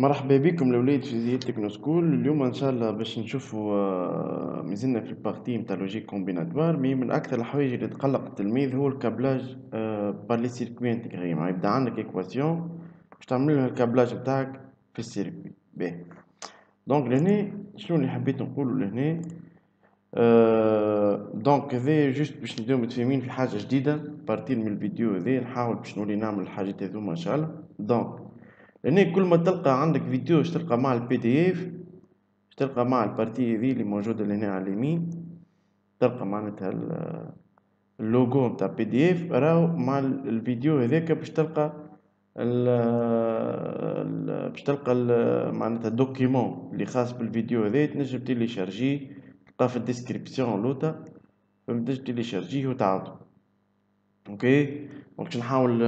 مرحبا بكم الأولاد في زي تكنو سكول. اليوم إن شاء الله باش نشوفوا مازلنا في البارتي متاع لوجيك كومبيناتوار. مي من أكثر الحوايج اللي تقلق التلميذ هو الكابلاج بار لي سيركوي انتيغري. مع يبدا عندك إيكواسيون باش تعمل لها الكابلاج نتاعك في السيركوي. باهي، دونك لهنا شنو اللي حبيت نقولو لهنا؟ دونك هذا جوست باش نبداو متفاهمين في حاجة جديدة. بارتي من الفيديو هذا نحاول باش نولي نعمل الحاجات هذوما إن شاء الله. دونك لأن كل ما تلقى عندك فيديو باش تلقى مع البي دي اف، باش تلقى مع البارتي هذي اللي موجودة لهنا على اليمين، تلقى معناتها اللوجو نتاع بي دي اف. راهو مع الفيديو هذاك باش تلقى باش تلقى معناتها الدوكيمون اللي خاص بالفيديو هذا، تنجم تيليشارجيه، تلقاه في الديسكريبسيون لوتا، تنجم تيليشارجيه وتعاودو. اوكي، دونك باش نحاول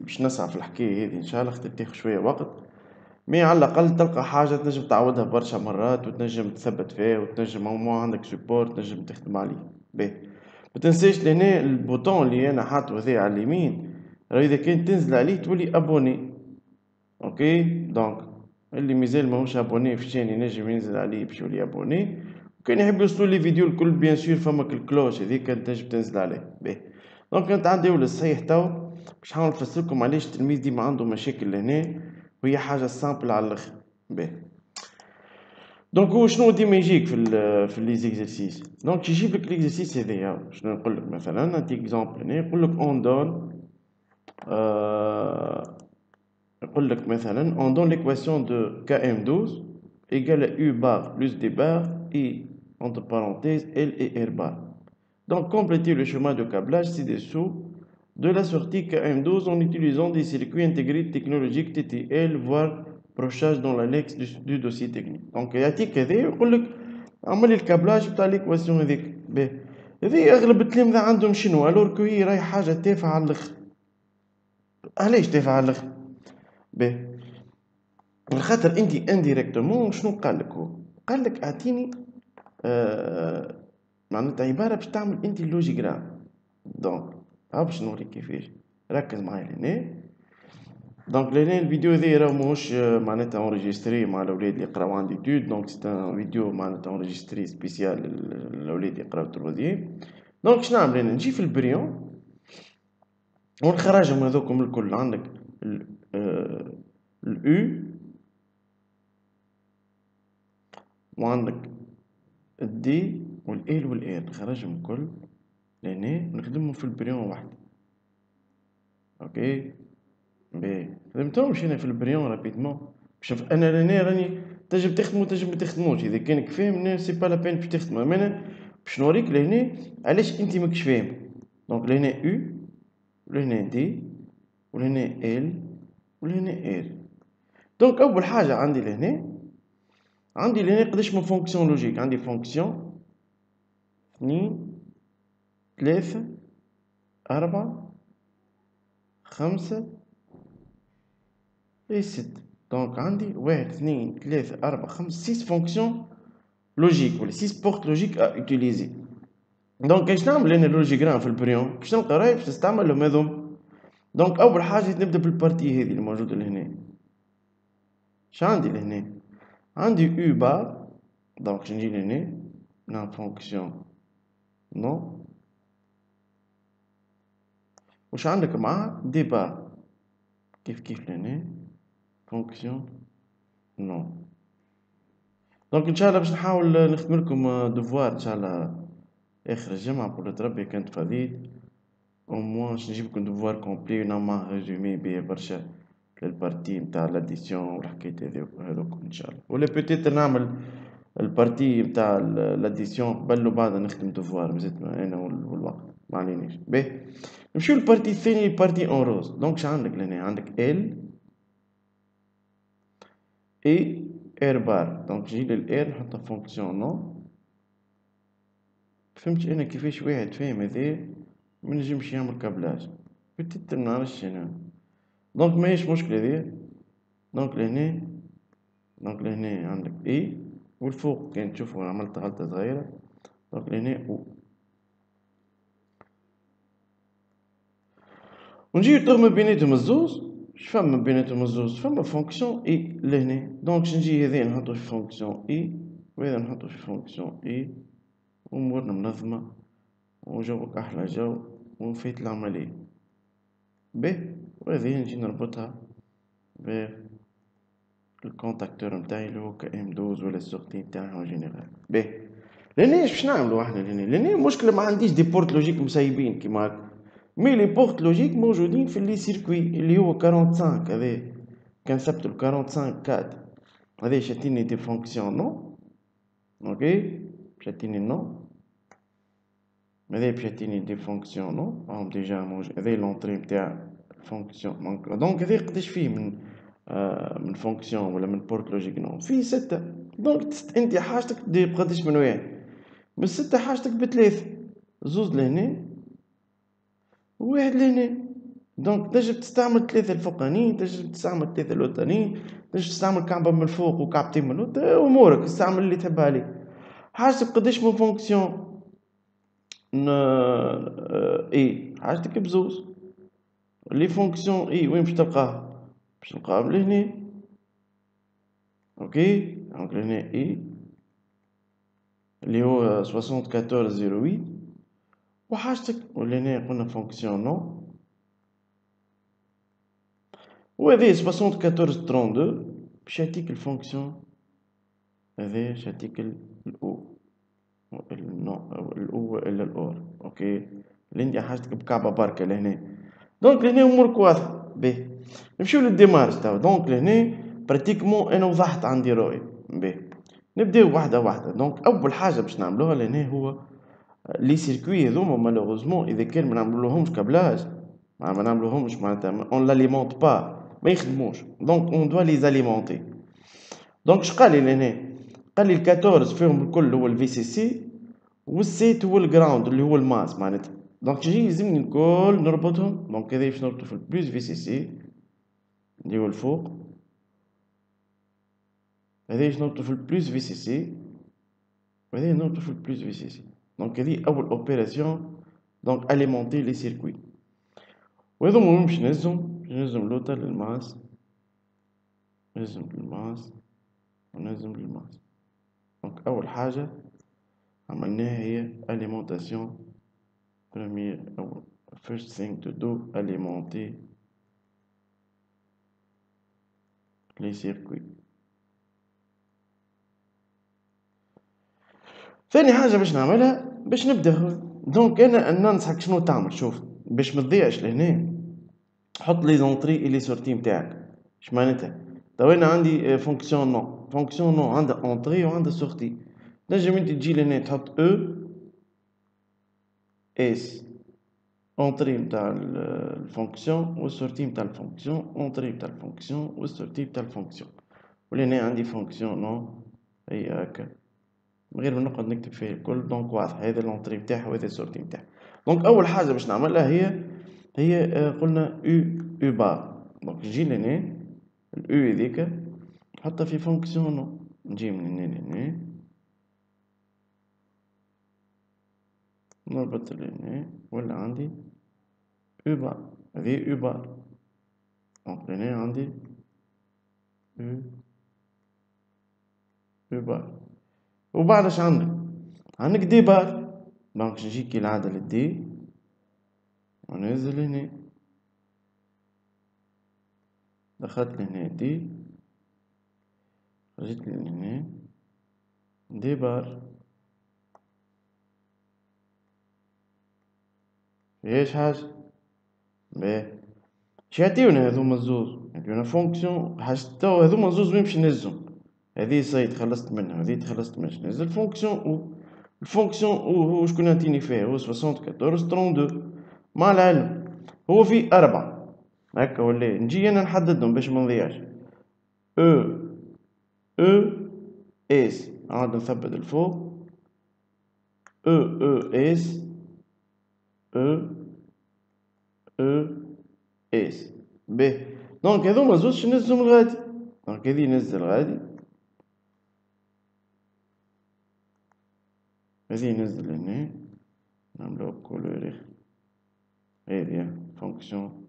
باش نسعى في الحكاية هذه ان شاء الله، خاطر تاخذ شوية وقت. مي على الأقل تلقى حاجة تنجم تعاودها برشا مرات وتنجم تثبت فيها، وتنجم أو عندك سبورت تنجم تخدم عليه. باهي، متنساش لهنا البوطون اللي أنا حاطه هذايا على اليمين، راه إذا كان تنزل عليه تولي أبوني. أوكي، دونك اللي مازال ماهوش أبوني في الشان ينجم ينزل عليه باش يولي أبوني. وكان يحب يوصلوا لي فيديو الكل بيان سور فما الكلوش هذيك تنجم تنزل عليه. باهي، دونك كانت عندي ولا صحيح تو باش نحاول نفسرلكم علاش التلميذ ديما عنده مشاكل لهنا، وهي حاجة سامبل على الآخر. باهي، دونك هو شنو ديما يجيك في لي زيكزارسيس؟ دونك يجيب لك ليكزارسيس هذايا. شنو نقول لك مثلا؟ نعطيك اكزومبل هنا، يقول لك اون دون يقول لك مثلا اون دون ليكواسيون دو كي ام 12 égale à u bar plus d bar et entre parenthèses l et r bar. Donc complétez le chemin de câblage ci-dessous de la sortie KM12 en utilisant des circuits intégrés technologiques TTL, voire brochage dans l'annexe du dossier technique. Donc يعطيك هذا يقول لك اعمل لي الكابلاج بتاع ليكواسيون هذيك. باهي، هذه اغلب التلامذة عندهم شنو؟ الور كو هي راهي حاجة تافهة على الاخر. علاش تافهة على الاخر؟ باهي، خاطر انت انديريكتومون شنو قال لك؟ هو قال لك اعطيني معناتها عبارة باش تعمل انت اللوجيغرام. دونك ها باش نوريك كيفاش. ركز معايا لهنا. دونك لهنا الفيديو هذا راه ماهوش معناتها اونريجستري مع الاولاد اللي يقراو عندي تود، دونك سي ان فيديو معناتها اونريجستري سبيسيال الاولاد يقراو تروازيام. دونك شنو نعمل انا؟ نجي في البريون ونخرجهم هذوكم الكل. عندك الاو وعندك الدي والال والار، نخرجهم الكل لهنا ونخدمهم في البريون واحد. اوكي، باهي، خدمتهمش هنا في البريون رابيدمون. شوف انا لهنا راني تنجم تخدمو تنجم متخدموش، اذا كانك فاهم سي با لا بين باش تخدمو. اما انا باش نوريك لهنا علاش انت ماكش فاهم. دونك لهنا او ولهنا دي ولهنا ال ولهنا ار. دونك اول حاجه عندي لهنا قداش من فونكسيون لوجيك. عندي فونكسيون 2 3 4 5 اي 6. دونك عندي 1 2 3 4 5 6 فونكسيون لوجيك ولا 6 بورت لوجيك ا اوتيليزي. دونك كيفاش نعمل انا اللوجيغرام في البريون؟ باش نلقى راي باش نستعملهم هذوما. دونك اول حاجه نبدا بالبارتي هذه اللي موجوده لهنا. اش عندي لهنا؟ عندي او بار. دونك نجي لهنا نعمل فونكسيون نو. واش عندك معاه؟ دي بار. كيف لهنا فونكسيون نو. دونك ان شاء الله باش نحاول نخدم لكم دوفوار ان شاء الله اخر الجمعه بقولة ربي كانت فضيت. او موان باش نجيب لكم دوفوار كومبلي ونعمل معاه ريزومي بيه برشا للبارتي نتاع لاديسيون والحكايات هذوك ان شاء الله. ولا بوتيتر نعمل البارتي نتاع لاديسيون قبل وبعد نخدم دوفوار، مازلت انا والوقت ما عليناش. باهي، نمشيو للبارتي الثاني، البارتي اون روز. دونك ش عندك لهنا؟ عندك ال اي ار بار. دونك نجي للار نحطها فونكسيون نو. فهمت انا كيفاش واحد فاهم هذا ما نجمش يعمل كابلاج؟ بوتيتر منعرفش انا. دونك ماهيش مشكلة هذيا. دونك لهنا عندك اي، والفوق كان تشوفوا عملت غلطة صغيرة. دونك لهنا او، ونجي نضرب ما بيناتهم الزوز. فما بيناتهم الزوز؟ فما فونكسيون اي لهنا. دونك نجي هذا نحطو في فونكسيون اي وهذا نحطو في فونكسيون اي وأمورنا منظمة وجوك أحلى جو ونفيت العملية به. وهذه نجي نربطها ب الكونتاكتور نتاعي اللي هو كام 12 ولا السورتي نتاعها اون جينيرال به. لهنا باش نعملو احنا لهنا المشكلة ما عنديش دي بورت لوجيك مسيبين كيما هاكا، مي لي بورت لوجيك موجودين في لي سيركوي اللي هو 45 هذا كنثبتو 45 كاد هذا شاتيني دي فونكسيون نو اوكي شاتيني نو هذا بشاتيني دي فونكسيون نو راهم ديجا موجود هذا لونطري نتاع فونكسيون دونك هذا قداش فيه من فونكسيون ولا من بورت لوجيك نو فيه 6. دونك انت حاجتك دي بقداش من واحد من 6 حاجتك ب3 زوز لهنا وواحد لهنا. دونك تنجم تستعمل 3 الفوقانيين تنجم تستعمل 3 الوسطانيين تنجم تستعمل كعبة من الفوق وكعبتين من الوسط امورك استعمل اللي تحب عليه. حاجتك قداش من فونكسيون اي حاجتك بزوز لي فونكسيون اي وين باش تلقاها؟ باش تلقاها لهنا اوكي. دونك لهنا اي اللي هو 7408 وحاجتك ولهنا قلنا فونكسيون نو وهذه 7432 باش يعطيك الفونكسيون هذا باش يعطيك الاو الأو إلا الأور أوكي. اللي عندي حاجتك بكعبة بركة لهنا. دونك لهنا أمورك واضحة باهي. نمشيو للديمارش توا. دونك لهنا براتيكمون أنا وضحت عندي رؤية باهي. نبداو واحدة واحدة. دونك أول حاجة باش نعملوها لهنا هو لي سيركوي هذوما مالوغوزمون إذا كان منعملولهمش كابلاج ما نعملوهمش معناتها اون لاليمونت با ما يخدموش. دونك اون دوا لي زاليمونتي. دونك شقالي لهنا؟ قالي 14 فيهم الكل هو الفي سي سي والسيت هو الجراوند اللي هو الماس معناتها. دونك يجي يلزمني الكل نربطهم. دونك هذا باش نربطو في البلوس في سي سي اللي هو الفوق هذا باش نربطو في البلوس في سي سي وهذا نربطو في البلوس في سي سي. دونك هذه اول اوبيراسيون. دونك اليمونتي لي سيركوي وهذوما وين باش نهزهم لوطا للماس نهزهم للماس ونهزهم للماس. دونك اول حاجة عملناها هي alimentation. First thing to do alimenter les circuits. ثاني حاجة باش نعملها باش نبدا. دونك انا ننصحك شنو تعمل. شوف باش متضيعش لهنا حط لي زونطري اي لي سورتي نتاعك. اش معناتها؟ تو انا عندي فونكسيون نو عندها اونطري وعندها سورتي. نجم انت تجي لهنا تحط او اس اونطري نتاع الفونكسيون والسورتي نتاع الفونكسيون اونطري نتاع الفونكسيون والسورتي نتاع الفونكسيون. ولهنا عندي فونكسيون نو هي هاكا من غير ما نقعد نكتب فيه الكل. دونك واضح هذا لونطري نتاعها وهذا السورتي نتاعها. دونك اول حاجه باش نعملها هي قلنا او بار. دونك نجي لهنا الاو هذيك نحطها في فونكسيون نو. نجي من هنا لهنا نربط لهنا ولا عندي او بار هذه او بار. دونك هنا عندي او بار وبعد اش عندك دي بار. دونك نجي كالعادة للدي وننزل هنا دخلت لهنا دي جيت لهنا دي بار فيهاش حاجة باهي. اش يعطيونا هذوما الزوز؟ يعطيونا فونكسيون حاجة توا هذوما الزوز وين باش نهزهم؟ هذه صيد خلصت منها هذه تخلصت منها. نهز الفونكسيون او الفونكسيون او هو شكون يعطيني فيها؟ هو 74 32. مع العلم هو في 4 هكا ولا نجي انا نحددهم باش ما نضيعش. او او اس عاد نثبت الفوق او او اس او او اس به. دونك هذوما زوج نهزهم الغادي. دونك هذي نزل غادي هذي نزل هنا نعملو كولوري هذي فونكسيون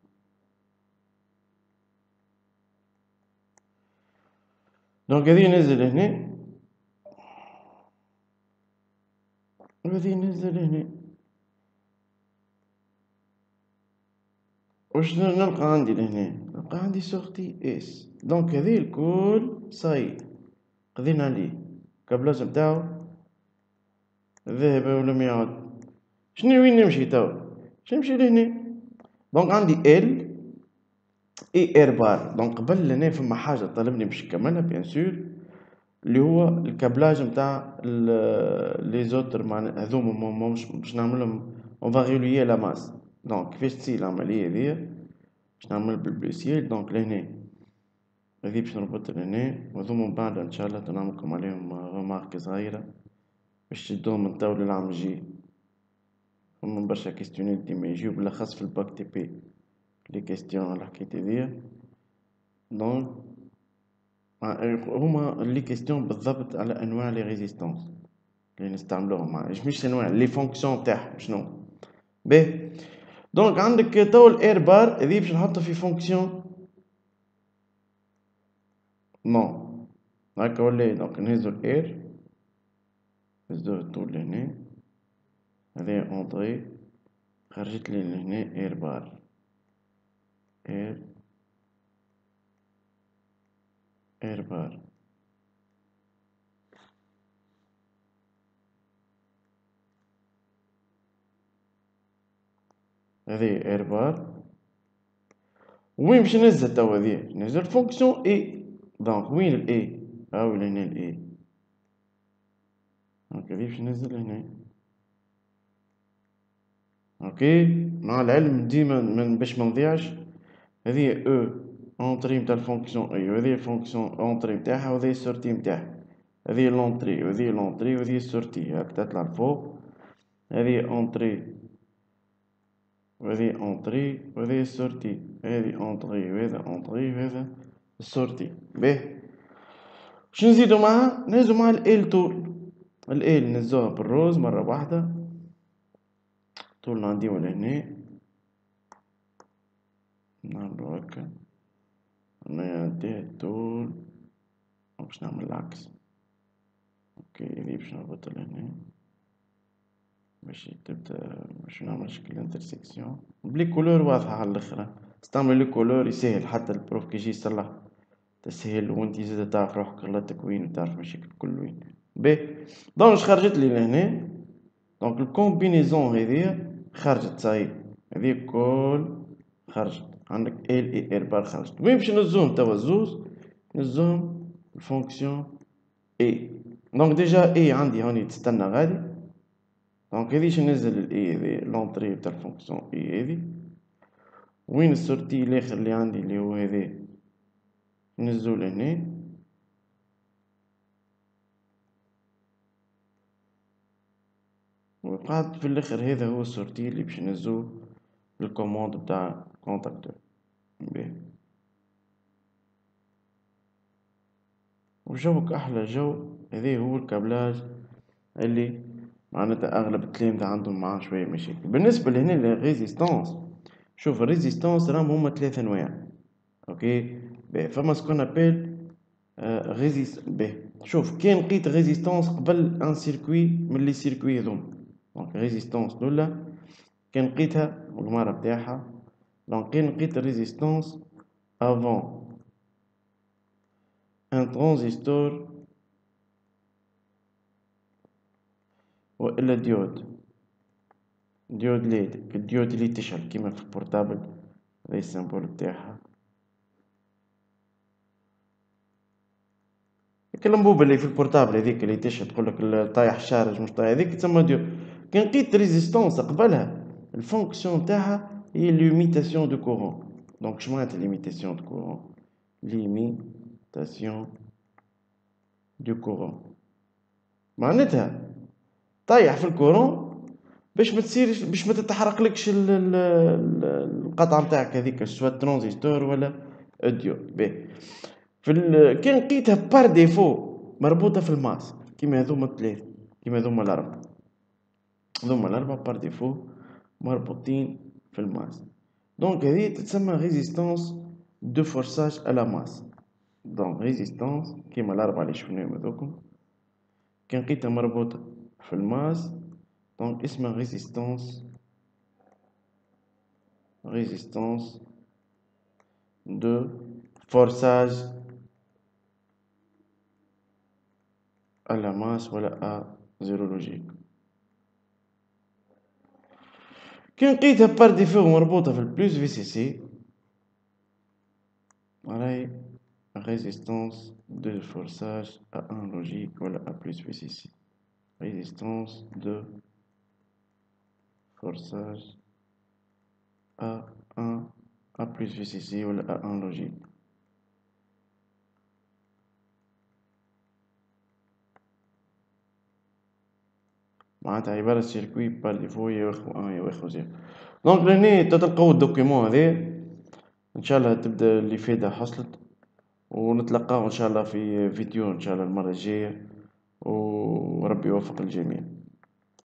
دونك هذه ينزل هنا وهذه ينزل هنا. واش نلقى عندي لهنا؟ نلقى عندي سورتي اس. دونك هذه الكل صاي قضينا عليه الكابلاج نتاعو ذهب ولم يعد. شنو وين نمشي توا؟ باش نمشي لهنا. دونك عندي ال اي ار بار. دونك قبل هنا فما حاجه طلبني باش نكملها بيان سور، اللي هو الكابلاج نتاع لي زوتر معناها هذوما مش باش نعملهم اون فاريوليي لا ماس. دونك كيفاش تصير العمليه هذيا؟ باش نعمل بالبلوسيال. دونك لهنا هذي باش نربط لهنا، وهذوما من بعد ان شاء الله تنعملكم عليهم رمارك صغيره باش تشدوهم من تو للعام الجاي. فما برشا كيستيونات ديما يجيو بالاخص في الباك تي بي لي كيستيون على الحكاية هذيا. دونك هما لي كيستيون بالضبط على انواع لي ريزيستونس اللي نستعملوهم، مش انواع لي فونكسيون تاعهم شنو. باهي دونك عندك تو الاير بار هذي باش نحطها في فونكسيون نو هاكا ولا. دونك نهزو الاير نهزوه طول لهنا، هذا اونطري خرجت لي لهنا اير بار. اير بار هذه اير بار. وين باش ننزل توا؟ هذه ننزل فونكسيون اي. دونك وين الاي؟ هاو لهنا الاي. دونك هذه باش ننزل هنا. اوكي مع العلم ديما من باش ما نضيعش، هذه او اونطري نتاع الفونكسيون اي، وهذه الفونكسيون اونطري نتاعها، وهذه السورتي نتاعها. هذه لونطري وهذه لونطري وهذه السورتي هاك تطلع لفوق. هذه اونطري وهذه اونطري وهذه السورتي. هذه اونطري وهذا اونطري وهذا السورتي. باهي باش نزيدو معها؟ نزيدو مع ال طول. ال نزوها بالروز مرة واحدة. طول نعديو لهنا نعملو هكا، نعديه الطول باش نعمل العكس. اوكي هذي باش نربطها لهنا باش تبدا باش نعمل شكل انترسيكسيون بلي كولور واضحة على الاخر. استعمل لي كولور يسهل حتى البروف كي يجي يصلح تسهل، وانت زادا تعرف روحك غلطك وين وتعرف مشاكل كل وين. باهي دونك خرجت لي لهنا. دونك الكومبينيزون هذيا خرجت صاي، هذي الكل خرجت. عندك ال اي ار بار خرجت. وين باش نزوم توا؟ الزوز نزوم الفونكسيون اي. دونك ديجا اي عندي هوني تستنى غادي. دونك هذي باش ننزل الاي هذي لونطري تاع الفونكسيون اي هذي. وين السورتي الاخر اللي عندي اللي هو هذا نزلو لهنا. وقعد في الاخر هذا هو السورتي اللي باش نزوه بالكوموند بتاع كونتاكتور. باهي وجوك احلى جو. هذا هو الكابلاج اللي معناتها اغلب التلامذة عندهم معاه شوية مشاكل. بالنسبة لهنا للريزيستانس، شوف الريزيستانس راهم هما 3 انواع. اوكي باهي فما سكون ابيل باهي شوف كان لقيت ريزيستانس قبل ان سيركوي من لي سيركوي هذوما. دونك ريزيستانس الاولى كان لقيتها القمارة بتاعها. دونك كان لقيت الريزيستانس افون ان ترانزستور والا ديود ليد. الديود اللي تشعل كيما في البورتابل هذا السيمبول بتاعها. ديك الانبوبة اللي في البورتابل هذيك اللي تشعل تقولك طايح الشارج مش طايح، هذيك تسمى ديود. كان لقيت ريزيستانس قبلها الفونكسيون تاعها هي ليميتاسيون دو كورون. دونك شمعناتها ليميتاسيون دو كورون؟ ليميتاسيون دو كورون معناتها طايح في الكورون باش ما تصيرش باش ما تتحرقلكش القطعه نتاعك هذيك سواء ترانزستور ولا ديود. باهي كان لقيتها بار ديفو مربوطه في الماس كيما هذوما الثلاثه كيما هذوما الاربعه. هذوما الاربعه بار ديفو مربوطين في الماس. دونك هذه تتسمى ريزيستانس دو فورساج على ماس. دونك ريزيستانس كيما الأربعة اللي شفناهم هذوكم كي لقيتها مربوطة في الماس دونك اسمها ريزيستانس دو فورساج à la masse ولا à زيرولوجيك. كي لقيتها بار ديفو مربوطة في البلوس في سي سي راهي ريزيستانس دو فورساج à un logique ولا à plus في سي سي. ريزيستانس دو forçage à 1 à plus VCC ولا à 1 logique. معناتها عبارة سيركوي بار ديفو ياخذ 1 ياخذ 0. دونك لهنا تلقاو الدوكيمون هذا ان شاء الله تبدا الافادة حصلت ونتلقاو ان شاء الله في فيديو ان شاء الله المرة الجاية وربي يوفق الجميع.